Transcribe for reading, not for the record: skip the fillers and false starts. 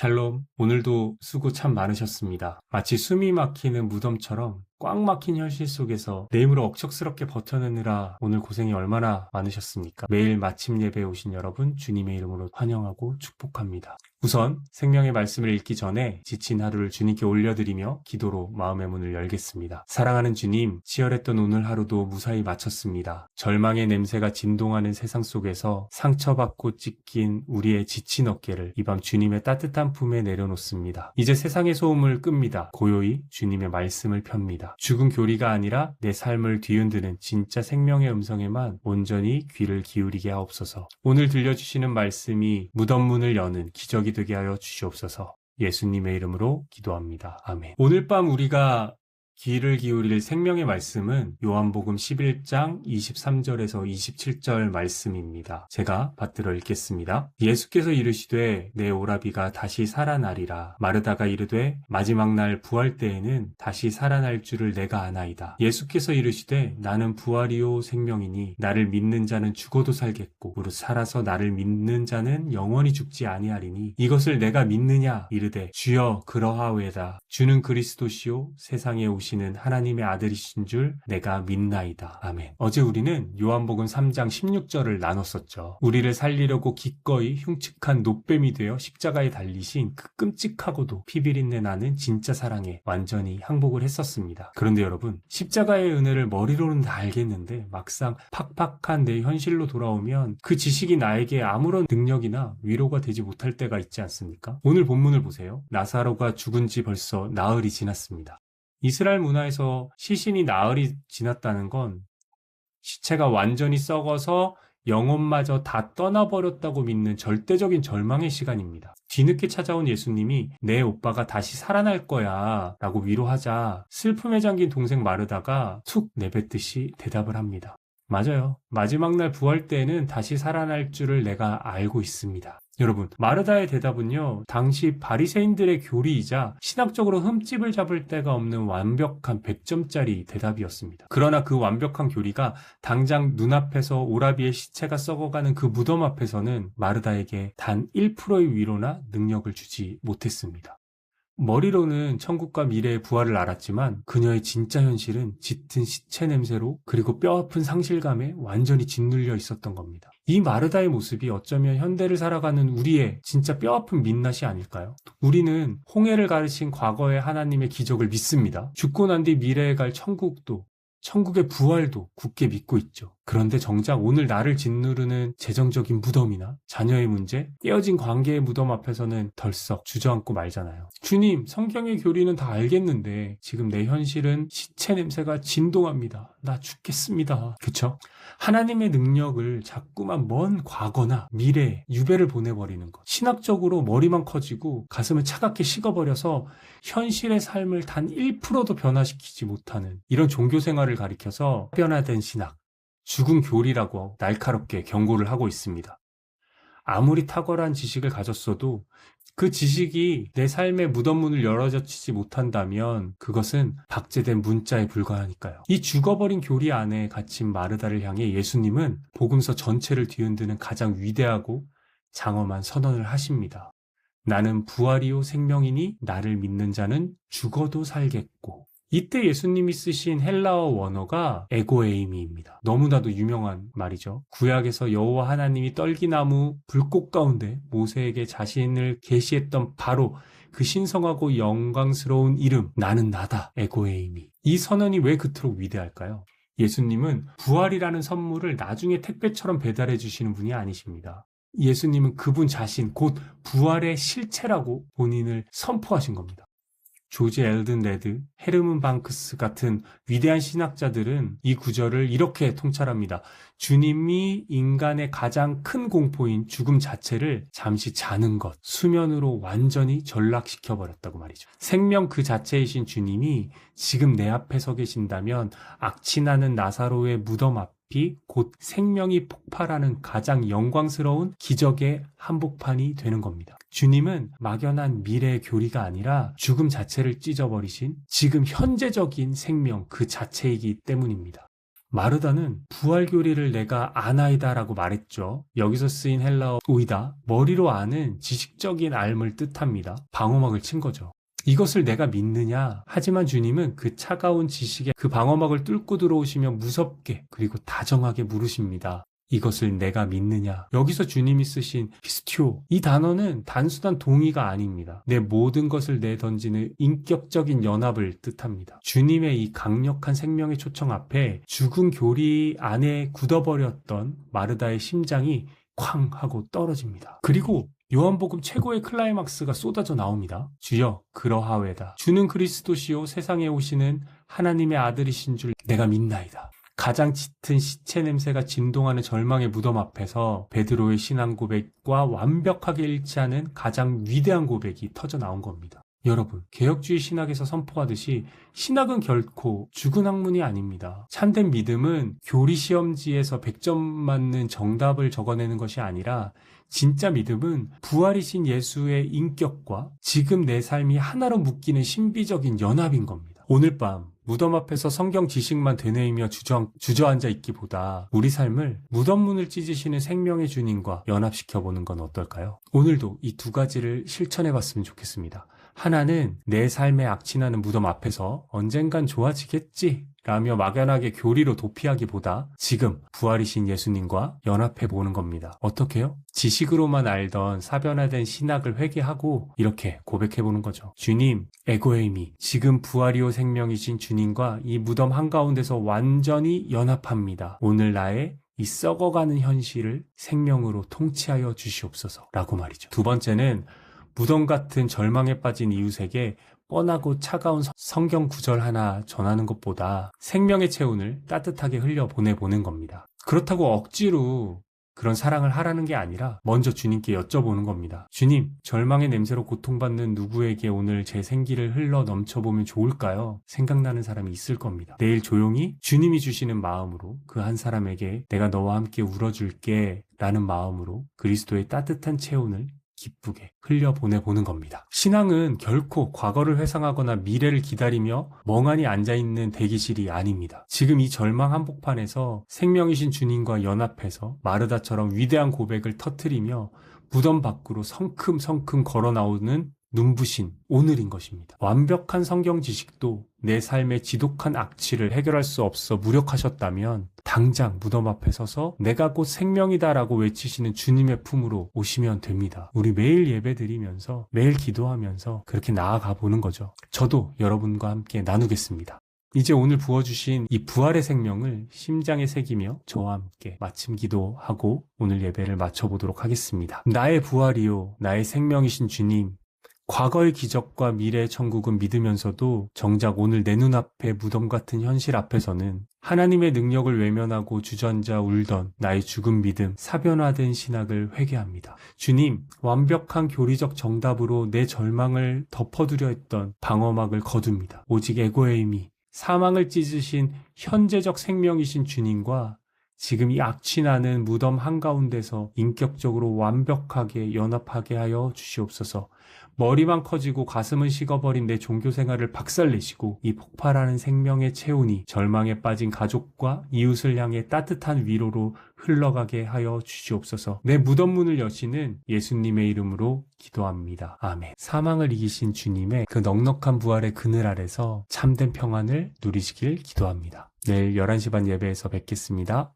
샬롬, 오늘도 수고 참 많으셨습니다. 마치 숨이 막히는 무덤처럼 꽉 막힌 현실 속에서 내 힘으로 억척스럽게 버텨내느라 오늘 고생이 얼마나 많으셨습니까? 매일 마침 예배에 오신 여러분 주님의 이름으로 환영하고 축복합니다. 우선 생명의 말씀을 읽기 전에 지친 하루를 주님께 올려드리며 기도로 마음의 문을 열겠습니다. 사랑하는 주님, 치열했던 오늘 하루도 무사히 마쳤습니다. 절망의 냄새가 진동하는 세상 속에서 상처받고 찢긴 우리의 지친 어깨를 이 밤 주님의 따뜻한 품에 내려놓습니다. 이제 세상의 소음을 끕니다. 고요히 주님의 말씀을 펴니다. 죽은 교리가 아니라 내 삶을 뒤흔드는 진짜 생명의 음성에만 온전히 귀를 기울이게 하옵소서. 오늘 들려주시는 말씀이 무덤 문을 여는 기적이 되게 하여 주시옵소서. 예수님의 이름으로 기도합니다. 아멘. 오늘 밤 우리가 귀를 기울일 생명의 말씀은 요한복음 11장 23절에서 27절 말씀입니다. 제가 받들어 읽겠습니다. 예수께서 이르시되 내 오라비가 다시 살아나리라. 마르다가 이르되 마지막 날 부활 때에는 다시 살아날 줄을 내가 아나이다. 예수께서 이르시되 나는 부활이요 생명이니 나를 믿는 자는 죽어도 살겠고 무릇 살아서 나를 믿는 자는 영원히 죽지 아니하리니 이것을 내가 믿느냐 이르되 주여 그러하오이다. 주는 그리스도시요 세상에 오시는 하나님의 아들이신 줄 내가 믿나이다. 아멘. 어제 우리는 요한복음 3장 16절을 나눴었죠. 우리를 살리려고 기꺼이 흉측한 노뱀이 되어 십자가에 달리신 그 끔찍하고도 피비린내 나는 진짜 사랑에 완전히 항복을 했었습니다. 그런데 여러분, 십자가의 은혜를 머리로는 다 알겠는데 막상 팍팍한 내 현실로 돌아오면 그 지식이 나에게 아무런 능력이나 위로가 되지 못할 때가 있지 않습니까? 오늘 본문을 보세요. 나사로가 죽은 지 벌써 나흘이 지났습니다. 이스라엘 문화에서 시신이 나흘이 지났다는 건 시체가 완전히 썩어서 영혼마저 다 떠나버렸다고 믿는 절대적인 절망의 시간입니다. 뒤늦게 찾아온 예수님이 내 오빠가 다시 살아날 거야 라고 위로하자 슬픔에 잠긴 동생 마르다가 툭 내뱉듯이 대답을 합니다. 맞아요. 마지막 날 부활 때에는 다시 살아날 줄을 내가 알고 있습니다. 여러분, 마르다의 대답은요, 당시 바리새인들의 교리이자 신학적으로 흠집을 잡을 데가 없는 완벽한 100점짜리 대답이었습니다. 그러나 그 완벽한 교리가 당장 눈앞에서 오라비의 시체가 썩어가는 그 무덤 앞에서는 마르다에게 단 1%의 위로나 능력을 주지 못했습니다. 머리로는 천국과 미래의 부활을 알았지만 그녀의 진짜 현실은 짙은 시체 냄새로 그리고 뼈아픈 상실감에 완전히 짓눌려 있었던 겁니다. 이 마르다의 모습이 어쩌면 현대를 살아가는 우리의 진짜 뼈아픈 민낯이 아닐까요? 우리는 홍해를 가르친 과거의 하나님의 기적을 믿습니다. 죽고 난 뒤 미래에 갈 천국도 천국의 부활도 굳게 믿고 있죠. 그런데 정작 오늘 나를 짓누르는 재정적인 무덤이나 자녀의 문제, 깨어진 관계의 무덤 앞에서는 덜썩 주저앉고 말잖아요. 주님, 성경의 교리는 다 알겠는데 지금 내 현실은 시체 냄새가 진동합니다. 나 죽겠습니다. 그쵸? 하나님의 능력을 자꾸만 먼 과거나 미래에 유배를 보내버리는 것. 신학적으로 머리만 커지고 가슴을 차갑게 식어버려서 현실의 삶을 단 1%도 변화시키지 못하는 이런 종교 생활을 가리켜서 변화된 신학, 죽은 교리라고 날카롭게 경고를 하고 있습니다. 아무리 탁월한 지식을 가졌어도 그 지식이 내 삶의 무덤문을 열어젖히지 못한다면 그것은 박제된 문자에 불과하니까요. 이 죽어버린 교리 안에 갇힌 마르다를 향해 예수님은 복음서 전체를 뒤흔드는 가장 위대하고 장엄한 선언을 하십니다. 나는 부활이요 생명이니 나를 믿는 자는 죽어도 살겠고. 이때 예수님이 쓰신 헬라어 원어가 에고에이미입니다. 너무나도 유명한 말이죠. 구약에서 여호와 하나님이 떨기나무 불꽃 가운데 모세에게 자신을 계시했던 바로 그 신성하고 영광스러운 이름, 나는 나다, 에고에이미. 이 선언이 왜 그토록 위대할까요? 예수님은 부활이라는 선물을 나중에 택배처럼 배달해 주시는 분이 아니십니다. 예수님은 그분 자신, 곧 부활의 실체라고 본인을 선포하신 겁니다. 조지 엘든 레드, 헤르문 방크스 같은 위대한 신학자들은 이 구절을 이렇게 통찰합니다. 주님이 인간의 가장 큰 공포인 죽음 자체를 잠시 자는 것, 수면으로 완전히 전락시켜버렸다고 말이죠. 생명 그 자체이신 주님이 지금 내 앞에 서 계신다면 악취나는 나사로의 무덤 앞이 곧 생명이 폭발하는 가장 영광스러운 기적의 한복판이 되는 겁니다. 주님은 막연한 미래의 교리가 아니라 죽음 자체를 찢어버리신 지금 현재적인 생명 그 자체이기 때문입니다. 마르다는 부활 교리를 내가 아나이다 라고 말했죠. 여기서 쓰인 헬라어 오이다, 머리로 아는 지식적인 알을 뜻합니다. 방어막을 친 거죠. 이것을 내가 믿느냐? 하지만 주님은 그 차가운 지식에 그 방어막을 뚫고 들어오시며 무섭게 그리고 다정하게 물으십니다. 이것을 내가 믿느냐? 여기서 주님이 쓰신 피스티오, 이 단어는 단순한 동의가 아닙니다. 내 모든 것을 내던지는 인격적인 연합을 뜻합니다. 주님의 이 강력한 생명의 초청 앞에 죽은 교리 안에 굳어버렸던 마르다의 심장이 쾅 하고 떨어집니다. 그리고 요한복음 최고의 클라이막스가 쏟아져 나옵니다. 주여 그러하외다. 주는 그리스도시요 세상에 오시는 하나님의 아들이신 줄 내가 믿나이다. 가장 짙은 시체 냄새가 진동하는 절망의 무덤 앞에서 베드로의 신앙 고백과 완벽하게 일치하는 가장 위대한 고백이 터져 나온 겁니다. 여러분, 개혁주의 신학에서 선포하듯이 신학은 결코 죽은 학문이 아닙니다. 참된 믿음은 교리 시험지에서 100점 맞는 정답을 적어내는 것이 아니라 진짜 믿음은 부활이신 예수의 인격과 지금 내 삶이 하나로 묶이는 신비적인 연합인 겁니다. 오늘 밤 무덤 앞에서 성경 지식만 되뇌이며 주저앉아 있기보다 우리 삶을 무덤문을 찢으시는 생명의 주님과 연합시켜보는 건 어떨까요? 오늘도 이 두 가지를 실천해봤으면 좋겠습니다. 하나는 내 삶의 악취나는 무덤 앞에서 언젠간 좋아지겠지 라며 막연하게 교리로 도피하기보다 지금 부활이신 예수님과 연합해보는 겁니다. 어떻게요? 지식으로만 알던 사변화된 신학을 회개하고 이렇게 고백해보는 거죠. 주님, 에고에이미, 지금 부활이요 생명이신 주님과 이 무덤 한가운데서 완전히 연합합니다. 오늘 나의 이 썩어가는 현실을 생명으로 통치하여 주시옵소서 라고 말이죠. 두 번째는 무덤 같은 절망에 빠진 이웃에게 뻔하고 차가운 성경 구절 하나 전하는 것보다 생명의 체온을 따뜻하게 흘려보내보는 겁니다. 그렇다고 억지로 그런 사랑을 하라는 게 아니라 먼저 주님께 여쭤보는 겁니다. 주님, 절망의 냄새로 고통받는 누구에게 오늘 제 생기를 흘러 넘쳐보면 좋을까요? 생각나는 사람이 있을 겁니다. 내일 조용히 주님이 주시는 마음으로 그 한 사람에게 내가 너와 함께 울어줄게 라는 마음으로 그리스도의 따뜻한 체온을 기쁘게 흘려보내보는 겁니다. 신앙은 결코 과거를 회상하거나 미래를 기다리며 멍하니 앉아있는 대기실이 아닙니다. 지금 이 절망 한복판에서 생명이신 주님과 연합해서 마르다처럼 위대한 고백을 터뜨리며 무덤 밖으로 성큼성큼 걸어 나오는 눈부신 오늘인 것입니다. 완벽한 성경 지식도 내 삶의 지독한 악취를 해결할 수 없어 무력하셨다면 당장 무덤 앞에 서서 내가 곧 생명이다라고 외치시는 주님의 품으로 오시면 됩니다. 우리 매일 예배 드리면서 매일 기도하면서 그렇게 나아가 보는 거죠. 저도 여러분과 함께 나누겠습니다. 이제 오늘 부어주신 이 부활의 생명을 심장에 새기며 저와 함께 마침 기도하고 오늘 예배를 마쳐보도록 하겠습니다. 나의 부활이요 나의 생명이신 주님, 과거의 기적과 미래의 천국은 믿으면서도 정작 오늘 내 눈앞의 무덤 같은 현실 앞에서는 하나님의 능력을 외면하고 주저앉아 울던 나의 죽은 믿음, 사변화된 신학을 회개합니다. 주님, 완벽한 교리적 정답으로 내 절망을 덮어두려 했던 방어막을 거둡니다. 오직 에고에이미, 사망을 찢으신 현재적 생명이신 주님과 지금 이 악취나는 무덤 한가운데서 인격적으로 완벽하게 연합하게 하여 주시옵소서. 머리만 커지고 가슴은 식어버린 내 종교생활을 박살내시고 이 폭발하는 생명의 체온이 절망에 빠진 가족과 이웃을 향해 따뜻한 위로로 흘러가게 하여 주시옵소서. 내 무덤문을 여시는 예수님의 이름으로 기도합니다. 아멘. 사망을 이기신 주님의 그 넉넉한 부활의 그늘 아래서 참된 평안을 누리시길 기도합니다. 내일 11시 반 예배에서 뵙겠습니다.